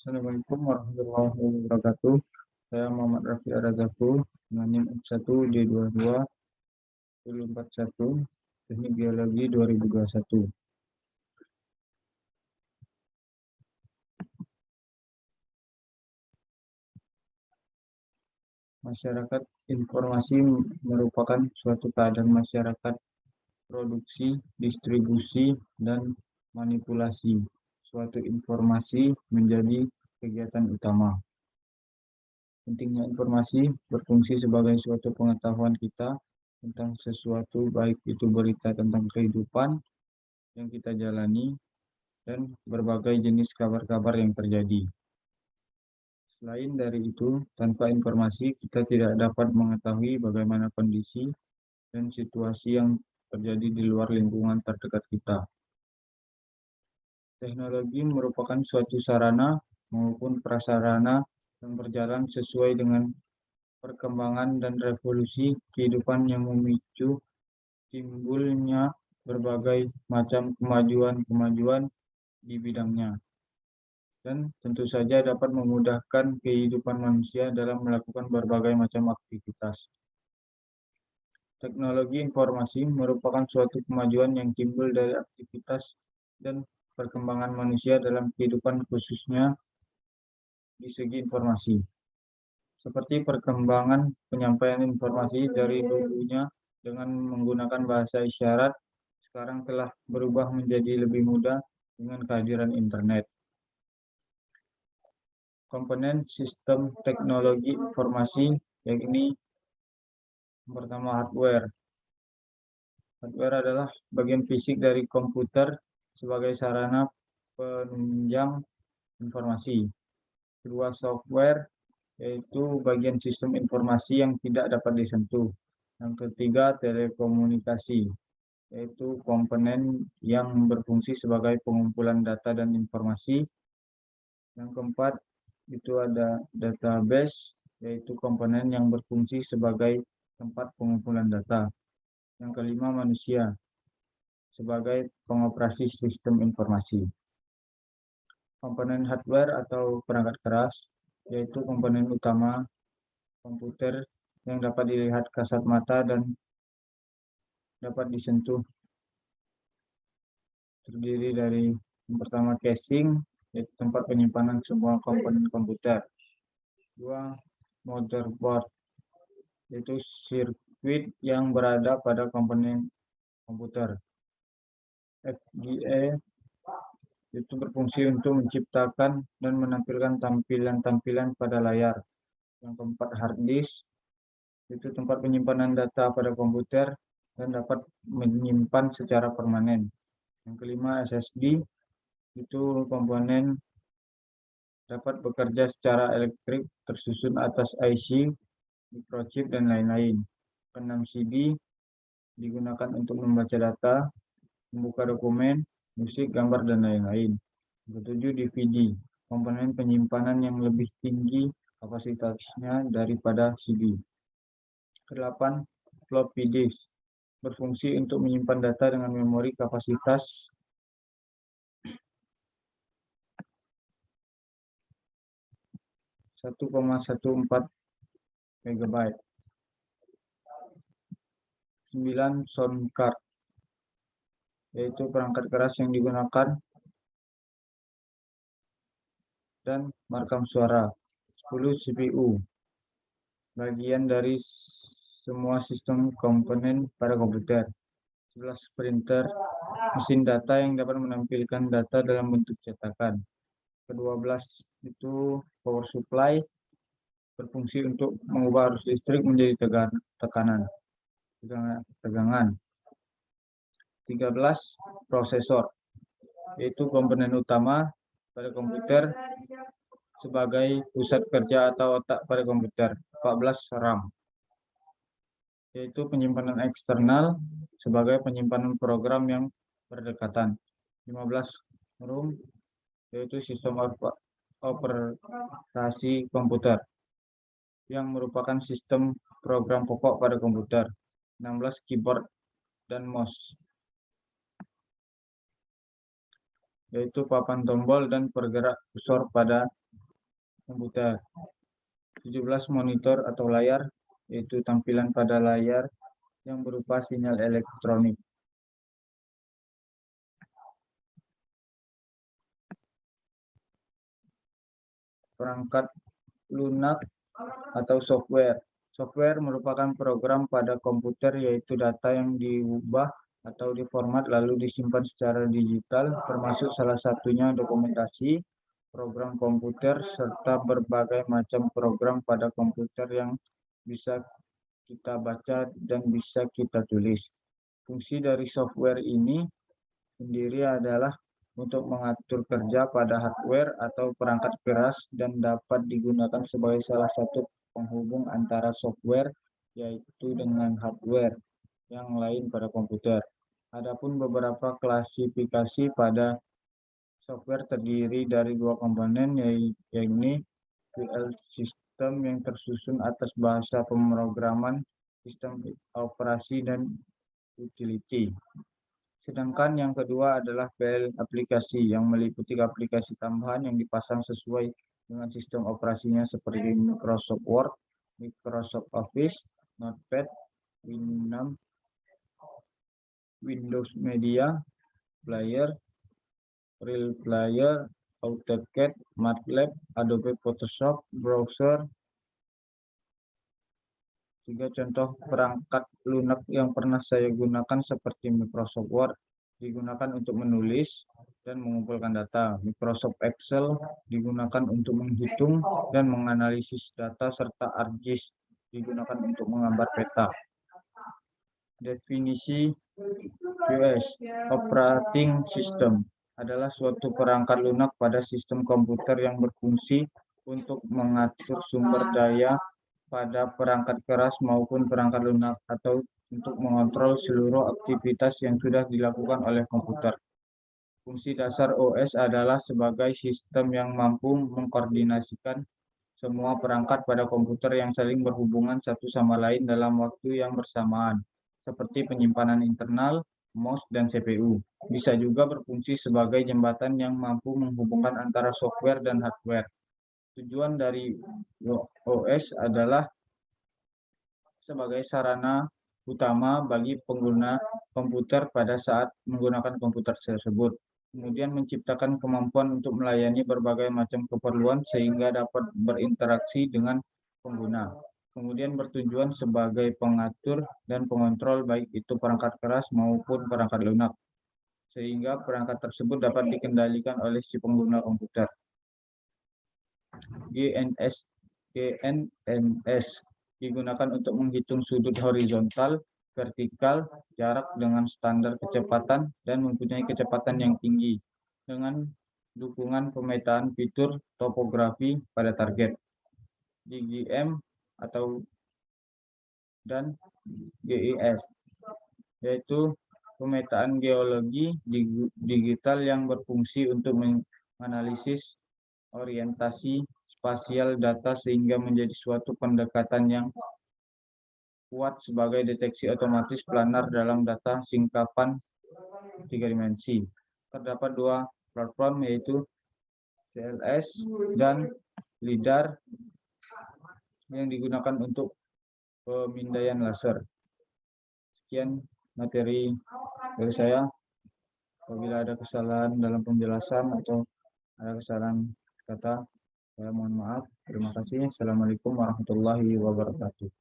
Assalamualaikum warahmatullahi wabarakatuh. Saya Muhammad Rafi Arazaku, dengan NIM 1D22 1041, Teknik Biologi 2021. Masyarakat informasi merupakan suatu keadaan masyarakat produksi, distribusi, dan manipulasi suatu informasi menjadi kegiatan utama. Pentingnya informasi berfungsi sebagai suatu pengetahuan kita tentang sesuatu, baik itu berita tentang kehidupan yang kita jalani dan berbagai jenis kabar-kabar yang terjadi. Selain dari itu, tanpa informasi kita tidak dapat mengetahui bagaimana kondisi dan situasi yang terjadi di luar lingkungan terdekat kita. Teknologi merupakan suatu sarana maupun prasarana yang berjalan sesuai dengan perkembangan dan revolusi kehidupan yang memicu timbulnya berbagai macam kemajuan-kemajuan di bidangnya, dan tentu saja dapat memudahkan kehidupan manusia dalam melakukan berbagai macam aktivitas. Teknologi informasi merupakan suatu kemajuan yang timbul dari aktivitas dan perkembangan manusia dalam kehidupan, khususnya di segi informasi. Seperti perkembangan penyampaian informasi dari dulunya dengan menggunakan bahasa isyarat, sekarang telah berubah menjadi lebih mudah dengan kehadiran internet. Komponen sistem teknologi informasi, yakni yang pertama hardware. Hardware adalah bagian fisik dari komputer sebagai sarana penunjang informasi. Kedua, software, yaitu bagian sistem informasi yang tidak dapat disentuh. Yang ketiga, telekomunikasi, yaitu komponen yang berfungsi sebagai pengumpulan data dan informasi. Yang keempat, itu ada database, yaitu komponen yang berfungsi sebagai tempat pengumpulan data. Yang kelima, manusia, sebagai pengoperasi sistem informasi. Komponen hardware atau perangkat keras, yaitu komponen utama komputer yang dapat dilihat kasat mata dan dapat disentuh. Terdiri dari yang pertama casing, yaitu tempat penyimpanan semua komponen komputer. Dua, motherboard, yaitu sirkuit yang berada pada komponen komputer. FGA itu berfungsi untuk menciptakan dan menampilkan tampilan-tampilan pada layar. Yang keempat, hard disk, itu tempat penyimpanan data pada komputer dan dapat menyimpan secara permanen. Yang kelima, SSD, itu komponen dapat bekerja secara elektrik tersusun atas IC, microchip, dan lain-lain. Keenam, CD, digunakan untuk membaca data, membuka dokumen, musik, gambar, dan lain-lain. Ketujuh, DVD, komponen penyimpanan yang lebih tinggi kapasitasnya daripada CD. Kedelapan, floppy disk, berfungsi untuk menyimpan data dengan memori kapasitas 1,14 MB. 9, sound card, yaitu perangkat keras yang digunakan dan merekam suara. 10, CPU, bagian dari semua sistem komponen pada komputer. 11, printer, mesin data yang dapat menampilkan data dalam bentuk cetakan. Ke-12 itu power supply, berfungsi untuk mengubah arus listrik menjadi tegangan. 13, prosesor, yaitu komponen utama pada komputer sebagai pusat kerja atau otak pada komputer. 14, RAM, yaitu penyimpanan eksternal sebagai penyimpanan program yang berdekatan. 15, ROM, yaitu sistem operasi komputer yang merupakan sistem program pokok pada komputer. 16, keyboard dan mouse, yaitu papan tombol dan pergerak kursor pada komputer. 17 monitor atau layar, yaitu tampilan pada layar yang berupa sinyal elektronik. Perangkat lunak atau software. Software merupakan program pada komputer, yaitu data yang diubah atau diformat lalu disimpan secara digital, termasuk salah satunya dokumentasi, program komputer, serta berbagai macam program pada komputer yang bisa kita baca dan bisa kita tulis. Fungsi dari software ini sendiri adalah untuk mengatur kerja pada hardware atau perangkat keras dan dapat digunakan sebagai salah satu penghubung antara software yaitu dengan hardware yang lain pada komputer. Adapun beberapa klasifikasi pada software terdiri dari dua komponen, yaitu file system yang tersusun atas bahasa pemrograman, sistem operasi, dan utility. Sedangkan yang kedua adalah file aplikasi yang meliputi aplikasi tambahan yang dipasang sesuai dengan sistem operasinya seperti Microsoft Word, Microsoft Office, Notepad, Windows Media Player, Real Player, AutoCAD, MATLAB, Adobe Photoshop, Browser. 3 contoh perangkat lunak yang pernah saya gunakan seperti Microsoft Word digunakan untuk menulis dan mengumpulkan data. Microsoft Excel digunakan untuk menghitung dan menganalisis data, serta ArcGIS digunakan untuk menggambar peta. Definisi OS, Operating System, adalah suatu perangkat lunak pada sistem komputer yang berfungsi untuk mengatur sumber daya pada perangkat keras maupun perangkat lunak, atau untuk mengontrol seluruh aktivitas yang sudah dilakukan oleh komputer. Fungsi dasar OS adalah sebagai sistem yang mampu mengkoordinasikan semua perangkat pada komputer yang saling berhubungan satu sama lain dalam waktu yang bersamaan, seperti penyimpanan internal, mouse, dan CPU. Bisa juga berfungsi sebagai jembatan yang mampu menghubungkan antara software dan hardware. Tujuan dari OS adalah sebagai sarana utama bagi pengguna komputer pada saat menggunakan komputer tersebut. Kemudian menciptakan kemampuan untuk melayani berbagai macam keperluan sehingga dapat berinteraksi dengan pengguna. Kemudian bertujuan sebagai pengatur dan pengontrol baik itu perangkat keras maupun perangkat lunak, sehingga perangkat tersebut dapat dikendalikan oleh si pengguna komputer. GNMS digunakan untuk menghitung sudut horizontal, vertikal, jarak dengan standar kecepatan, dan mempunyai kecepatan yang tinggi dengan dukungan pemetaan fitur topografi pada target. DGM dan GIS, yaitu pemetaan geologi digital yang berfungsi untuk menganalisis orientasi spasial data sehingga menjadi suatu pendekatan yang kuat sebagai deteksi otomatis planar dalam data singkapan 3 dimensi. Terdapat dua platform, yaitu CLS dan LiDAR, yang digunakan untuk pemindaian laser. Sekian materi dari saya. Apabila ada kesalahan dalam penjelasan atau ada kesalahan kata, saya mohon maaf. Terima kasih. Assalamualaikum warahmatullahi wabarakatuh.